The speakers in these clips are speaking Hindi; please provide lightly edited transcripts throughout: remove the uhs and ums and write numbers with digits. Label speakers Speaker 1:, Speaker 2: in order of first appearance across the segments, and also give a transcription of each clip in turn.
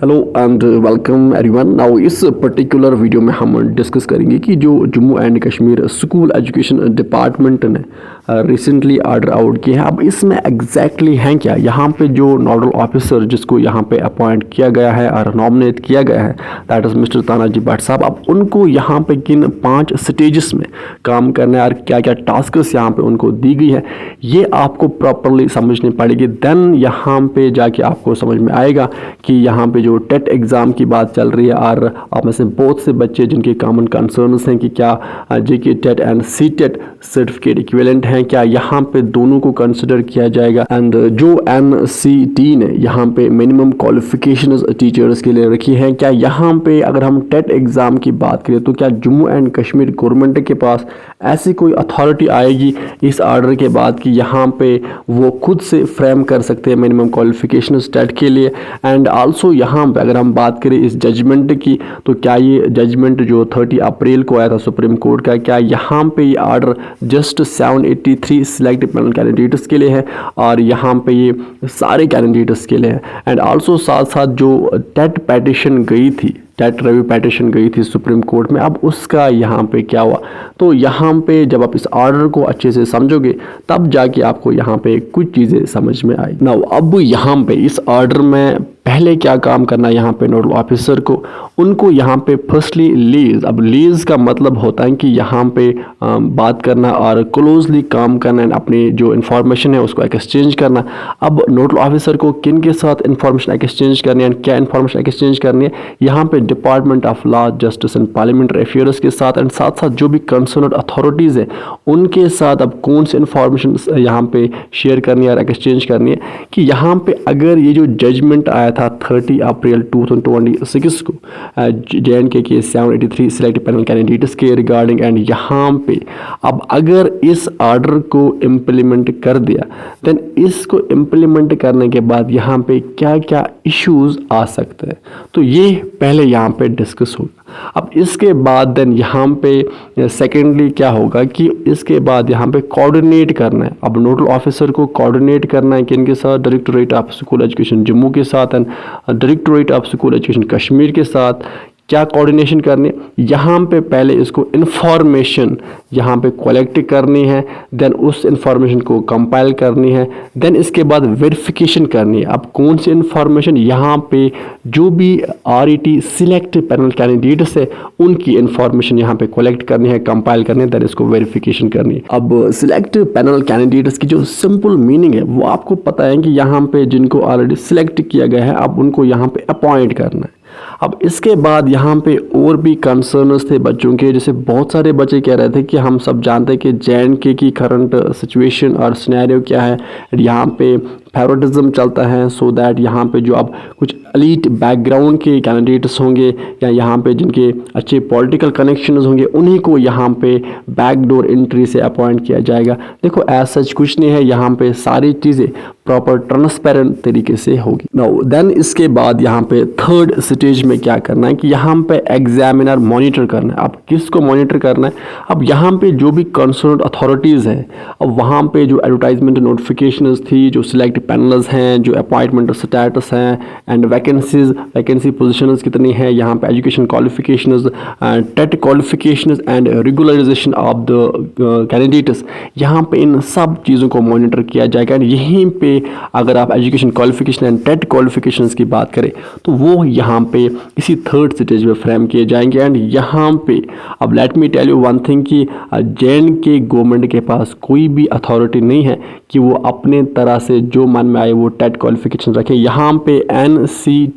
Speaker 1: Hello and welcome everyone. Now इस पर्टिकुलर वीडियो में हम डिस्कस करेंगे कि जो Jammu and Kashmir school education department ने रिसेंटली ऑर्डर आउट किया है, अब इसमें एग्जैक्टली हैं क्या। यहाँ पे जो नोडल ऑफिसर जिसको यहाँ पे अपॉइंट किया गया है और नॉमिनेट किया गया है, that is mister Tanaji Bhatt साहब। अब उनको यहाँ पे किन 5 स्टेजेस में काम करना है और क्या क्या टास्क्स यहाँ पे उनको दी गई है, ये आपको प्रॉपरली समझनी पड़ेगी। देन यहाँ पे जाके आपको समझ में आएगा कि यहाँ पे जो टेट एग्ज़ाम की बात चल रही है और आप में से बहुत से बच्चे जिनके कॉमन कंसर्न्स हैं कि क्या JK TET and C TET certificate equivalent हैं, क्या यहाँ पे दोनों को कंसिडर किया जाएगा। एंड जो NCT ने यहाँ पे मिनिमम क्वालिफिकेशंस टीचर्स के लिए रखी हैं, क्या यहाँ पे अगर हम टेट एग्ज़ाम की बात करें तो क्या जम्मू एंड कश्मीर गवर्नमेंट के पास ऐसी कोई अथॉरिटी आएगी इस ऑर्डर के बाद कि यहाँ पे वो खुद से फ्रेम कर सकते हैं मिनिमम क्वालिफिकेशन टेट के लिए। एंड आल्सो यहाँ पे अगर हम बात करें इस जजमेंट की, तो क्या ये जजमेंट जो 30 अप्रैल को आया था सुप्रीम कोर्ट का, क्या यहाँ पे ये order just 783 select panel candidates के लिए है और यहाँ पे ये सारे कैंडिडेट्स के लिए है। एंड आल्सो साथ साथ जो टेट पेटिशन गई थी, टेट रिव्यू पेटिशन गई थी सुप्रीम कोर्ट में, अब उसका यहाँ पे क्या हुआ। तो यहाँ पे जब आप इस ऑर्डर को अच्छे से समझोगे तब जाके आपको यहाँ पे कुछ चीज़ें समझ में आई। ना अब यहाँ पे इस ऑर्डर में पहले क्या काम करना है यहाँ पे नोडल ऑफिसर को, उनको यहाँ पे फर्स्टली लीज। अब लीज का मतलब होता है कि यहाँ पे बात करना और क्लोजली काम करना, अपनी जो इन्फॉर्मेशन है उसको एक्सचेंज करना। अब नोडल ऑफिसर को किन के साथ इन्फॉर्मेशन एक्सचेंज करनी है, क्या इन्फॉर्मेशन एक्सचेंज करनी है, यहाँ पे department of law justice and parliamentary affairs के साथ एंड साथ साथ जो भी कंसर्न्ड अथॉरिटीज़ हैं उनके साथ। अब कौन से इन्फॉर्मेशन यहाँ पे शेयर करनी है और एक्सचेंज करनी है कि यहाँ पे अगर ये जो जजमेंट आया था 30 अप्रैल 2026 को JNK के 783 सिलेक्ट पैनल कैंडिडेट्स के रिगार्डिंग, एंड यहाँ पे अब अगर इस ऑर्डर को इम्प्लीमेंट कर दिया, देन इसको इम्प्लीमेंट करने के बाद यहाँ पे क्या क्या इश्यूज आ सकते हैं, तो ये पहले यहाँ पे डिस्कस होगा। अब इसके बाद देन यहाँ पे सेकेंडली क्या होगा कि इसके बाद यहाँ पे कोऑर्डिनेट करना है। अब नोडल ऑफिसर को कोऑर्डिनेट करना है किन के साथ, directorate of school education Jammu के साथ and directorate of school education Kashmir के साथ। क्या कोऑर्डिनेशन करनी है, यहाँ पे पहले इसको इन्फॉर्मेशन यहाँ पे कलेक्ट करनी है, देन उस इन्फॉर्मेशन को कंपाइल करनी है, देन इसके बाद वेरिफिकेशन करनी है। अब कौन सी इन्फॉर्मेशन, यहाँ पे जो भी RET सिलेक्ट पैनल कैंडिडेट्स है उनकी इन्फॉर्मेशन यहाँ पे कलेक्ट करनी है, कंपाइल करनी है, देन इसको वेरिफिकेशन करनी है। अब सिलेक्ट पैनल कैंडिडेट्स की जो सिंपल मीनिंग है वो आपको पता है कि यहाँ पे जिनको ऑलरेडी सिलेक्ट किया गया है अब उनको यहाँ पे अपॉइंट करना है। अब इसके बाद यहाँ पे और भी कंसर्न्स थे बच्चों के, जैसे बहुत सारे बच्चे कह रहे थे कि हम सब जानते हैं कि JNK की करंट सिचुएशन और सिनेरियो क्या है, यहाँ पे फेवरेटिज्म चलता है, सो दैट यहाँ पे जो अब कुछ एलीट बैकग्राउंड के कैंडिडेट्स होंगे या यहाँ पे जिनके अच्छे पॉलिटिकल कनेक्शंस होंगे उन्हीं को यहाँ पे बैकडोर एंट्री से अपॉइंट किया जाएगा। देखो ऐसा सच कुछ नहीं है, यहाँ पे सारी चीज़ें प्रॉपर ट्रांसपेरेंट तरीके से होगी। नाउ देन इसके बाद यहाँ पे थर्ड स्टेज में क्या करना है कि यहाँ पे एग्जामिनर मॉनिटर करना है। अब किसको मॉनिटर करना है, अब यहाँ पे जो भी कंसर्न्ड अथॉरिटीज़ हैं, अब वहाँ पे जो एडवर्टाइजमेंट नोटिफिकेशंस थी, जो सिलेक्ट पैनल्स हैं, जो अपॉइंटमेंट स्टेटस हैं एंड वैकेंसी पोजीशंस कितनी है, यहाँ पे education qualifications, TET qualifications and regularisation of the candidates, यहाँ पे इन सब चीज़ों को मॉनिटर किया जाएगा। एंड यहीं पे अगर आप education qualification and TET qualifications की बात करें तो वो यहाँ पे इसी थर्ड स्टेज में फ्रेम किए जाएंगे। एंड यहाँ पे अब let me tell you one thing कि JNK गवर्नमेंट के पास कोई भी अथॉरिटी नहीं है कि वो अपने तरह से जो मन में आए वो टेट क्वालिफिकेशन रखे। यहाँ पे NCT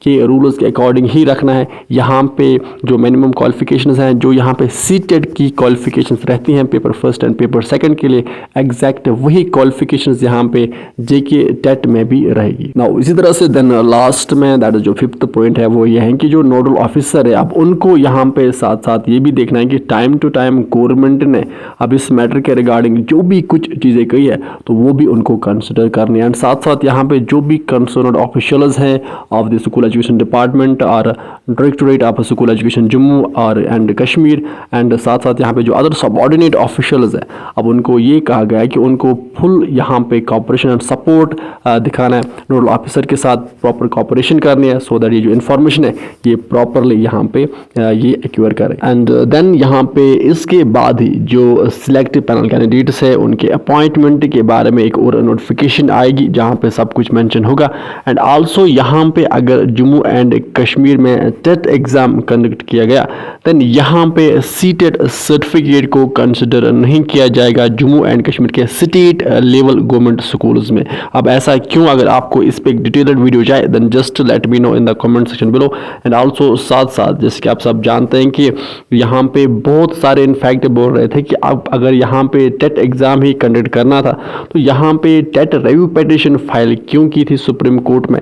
Speaker 1: के रूल्स के अकॉर्डिंग ही रखना है। यहाँ पे जो मिनिमम क्वालिफिकेशंस हैं, जो यहाँ पे CTET की क्वालिफिकेशंस रहती हैं paper first and paper second के लिए, एग्जैक्ट वही क्वालिफिकेशंस यहाँ पे JK टेट में भी रहेगी। नाउ इसी तरह से देन लास्ट में दैट इज जो फिफ्थ पॉइंट है वो ये है कि जो नोडल ऑफिसर है अब उनको यहाँ पे साथ साथ ये भी देखना है कि टाइम टू टाइम गवर्नमेंट ने अब इस मैटर के रिगार्डिंग जो भी कुछ चीज़ें कही है तो वो भी उनको कंसिडर करनी है। एंड साथ साथ यहाँ पे जो भी कंसर्न्ड ऑफिशियल्स हैं of the school education department और directorate of school education Jammu और एंड कश्मीर एंड साथ साथ यहाँ पे जो अदर सबऑर्डिनेट ऑफिशियल्स हैं, अब उनको ये कहा गया है कि उनको फुल यहाँ पे कॉपरेशन एंड सपोर्ट दिखाना है, नोडल ऑफिसर के साथ प्रॉपर कॉपरेशन करनी है सो दैट ये जो इन्फॉर्मेशन है ये प्रॉपरली यहाँ पे ये एक्यूर करें। एंड देन यहाँ पे इसके बाद ही जो सिलेक्ट पैनल कैंडिडेट्स है उनके अपॉइंटमेंट के बारे में एक और नोटिफिकेशन आएगी जहाँ पे सब कुछ मेंशन होगा। एंड आल्सो यहाँ पे अगर जम्मू एंड कश्मीर में टेट एग्ज़ाम कंडक्ट किया गया देन यहाँ पे सीटेट सर्टिफिकेट को कंसिडर नहीं किया जाएगा जम्मू एंड कश्मीर के स्टेट लेवल गवर्नमेंट स्कूल्स में। अब ऐसा क्यों? अगर आपको इस पे एक डिटेल्ड वीडियो चाहिए then just let me know in the comment section below. And also साथ साथ जैसे कि आप सब जानते हैं कि यहाँ पे बहुत सारे इनफैक्ट बोल रहे थे कि अब अगर यहाँ पे टेट एग्ज़ाम ही कंडक्ट करना था तो यहाँ पे टेट रिव्यू पिटीशन फाइल क्यों की थी सुप्रीम कोर्ट में।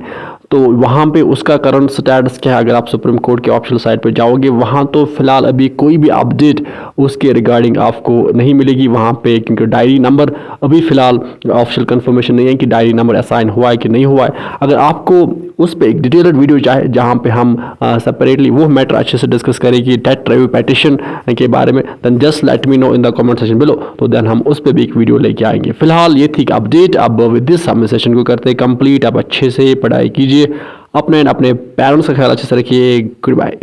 Speaker 1: तो वहाँ पे उसका करंट स्टेटस क्या है? अगर आप सुप्रीम कोर्ट के ऑफिशियल साइट पे जाओगे वहाँ तो फिलहाल अभी कोई भी अपडेट उसके रिगार्डिंग आपको नहीं मिलेगी वहाँ पे, क्योंकि डायरी नंबर अभी फ़िलहाल ऑफिशियल कंफर्मेशन नहीं है कि डायरी नंबर असाइन हुआ है कि नहीं हुआ है। अगर आपको उस पर एक डिटेल्ड वीडियो चाहे जहाँ पे हम सेपरेटली वो मैटर अच्छे से डिस्कस करें कि टेट रिव्यू पिटीशन के बारे में, then just let me know in the comment section below, तो देन हम उस पर भी एक वीडियो लेके आएंगे। फिलहाल ये थी अपडेट। अब विद दिस हम सेशन को करते हैं कंप्लीट। आप अच्छे से पढ़ाई कीजिए, अपने पेरेंट्स का ख्याल अच्छे से रखिए। Good bye.